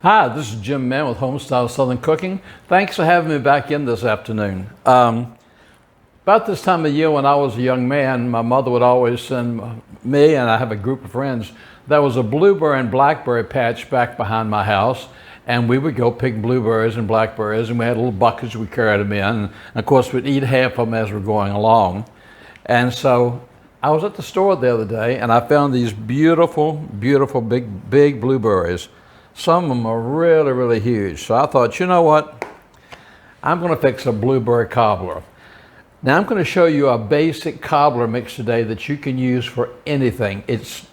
Hi, this is Jim Mann with Homestyle Southern Cooking. Thanks for having me back in this afternoon. About this time of year when I was a young man, my mother would always send me, and I have a group of friends, there was a blueberry and blackberry patch back behind my house, and we would go pick blueberries and blackberries, and we had little buckets, we carried them in, and of course we'd eat half of them as we're going along. And so I was at the store the other day, and I found these beautiful, beautiful big blueberries. Some of them are really, really huge. So I thought, you know what? I'm going to fix a blueberry cobbler. Now I'm going to show you a basic cobbler mix today that you can use for anything. It's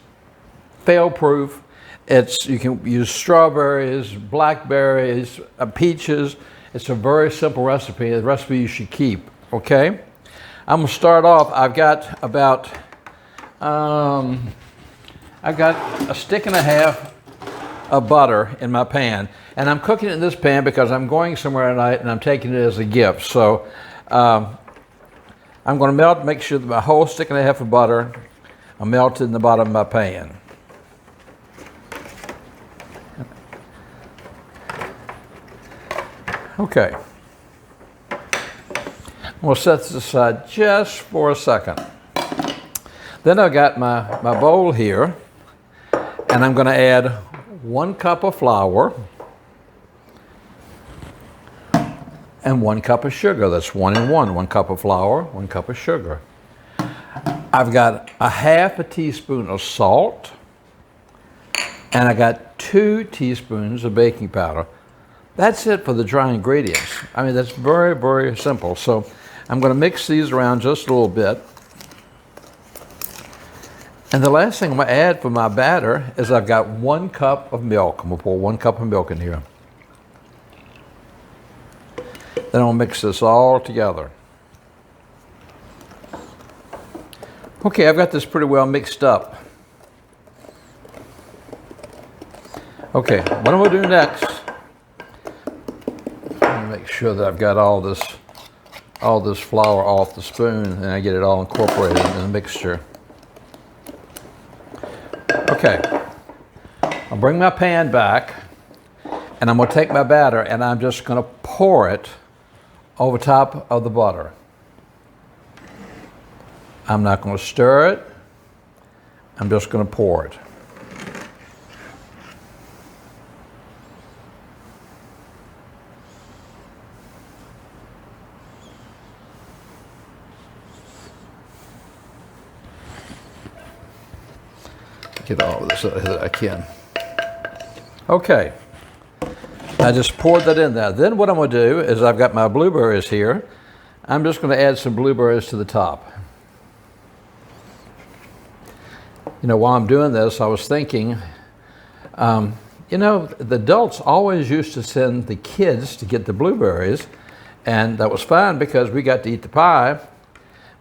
fail-proof. You can use strawberries, blackberries, peaches. It's a very simple recipe, a recipe you should keep, okay? I'm going to start off. I've got a stick and a half of butter in my pan, and I'm cooking it in this pan because I'm going somewhere tonight and I'm taking it as a gift. So I'm going to make sure that my whole stick and a half of butter are melted in the bottom of my pan. Okay, we'll set this aside just for a second. Then I've got my bowl here, and I'm going to add 1 cup of flour and 1 cup of sugar. That's 1 and 1. 1 cup of flour, 1 cup of sugar. I've got a half a teaspoon of salt, and I got 2 teaspoons of baking powder. That's it for the dry ingredients. I mean, that's very, very simple. So I'm going to mix these around just a little bit. And the last thing I'm going to add for my batter is I've got 1 cup of milk. I'm going to pour 1 cup of milk in here. Then I'll mix this all together. Okay, I've got this pretty well mixed up. Okay, what I'm going to do next, I'm going to make sure that I've got all this flour off the spoon and I get it all incorporated in the mixture. Okay, I'll bring my pan back, and I'm going to take my batter and I'm just going to pour it over top of the butter. I'm not going to stir it. I'm just going to pour it. Get all of this that I can. Okay, I just poured that in there. Then what I'm going to do is I've got my blueberries here. I'm just going to add some blueberries to the top. You know, while I'm doing this, I was thinking, you know, the adults always used to send the kids to get the blueberries, and that was fine because we got to eat the pie.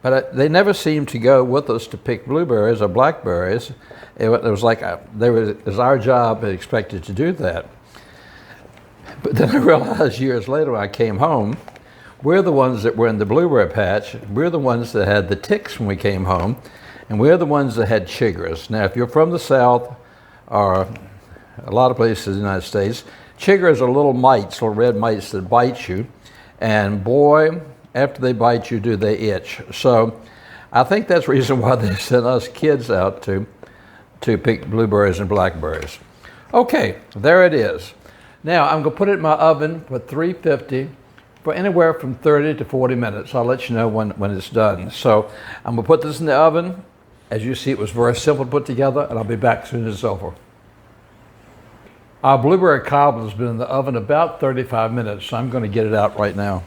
But they never seemed to go with us to pick blueberries or blackberries. It was like it was our job and expected to do that. But then I realized years later when I came home, we're the ones that were in the blueberry patch. We're the ones that had the ticks when we came home. And we're the ones that had chiggers. Now, if you're from the South or a lot of places in the United States, chiggers are little mites, little red mites that bite you. And boy, after they bite you, do they itch. So I think that's the reason why they sent us kids out to pick blueberries and blackberries. Okay, there it is. Now I'm going to put it in my oven for 350 for anywhere from 30 to 40 minutes. I'll let you know when it's done. So I'm going to put this in the oven. As you see, it was very simple to put together, and I'll be back as soon as it's over. Our blueberry cobbler has been in the oven about 35 minutes, so I'm going to get it out right now.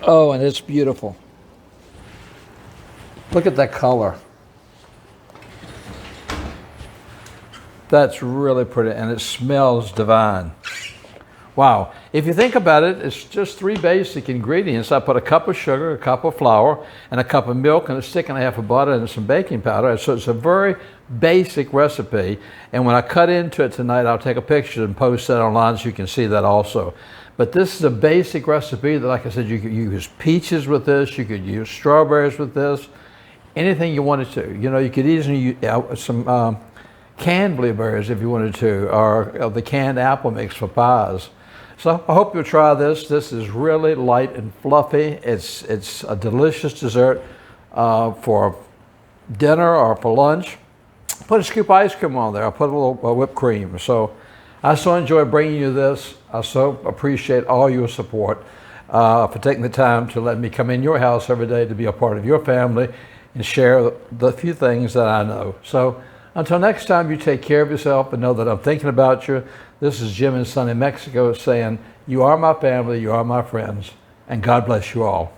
Oh, and it's beautiful. Look at that color. That's really pretty, and it smells divine. Wow. If you think about it, it's just 3 basic ingredients. I put a cup of sugar, a cup of flour, and a cup of milk, and a stick and a half of butter, and some baking powder. So it's a very basic recipe. And when I cut into it tonight, I'll take a picture and post that online so you can see that also. But this is a basic recipe that, like I said, you could use peaches with this, you could use strawberries with this, anything you wanted to. You know, you could easily use some canned blueberries if you wanted to, or the canned apple mix for pies. So I hope you'll try this. This is really light and fluffy. It's a delicious dessert for dinner or for lunch. Put a scoop of ice cream on there. I'll put a little whipped cream. So I so enjoy bringing you this. I so appreciate all your support for taking the time to let me come in your house every day to be a part of your family and share the few things that I know. So until next time, you take care of yourself and know that I'm thinking about you. This is Jim and Son in Mexico saying, you are my family, you are my friends, and God bless you all.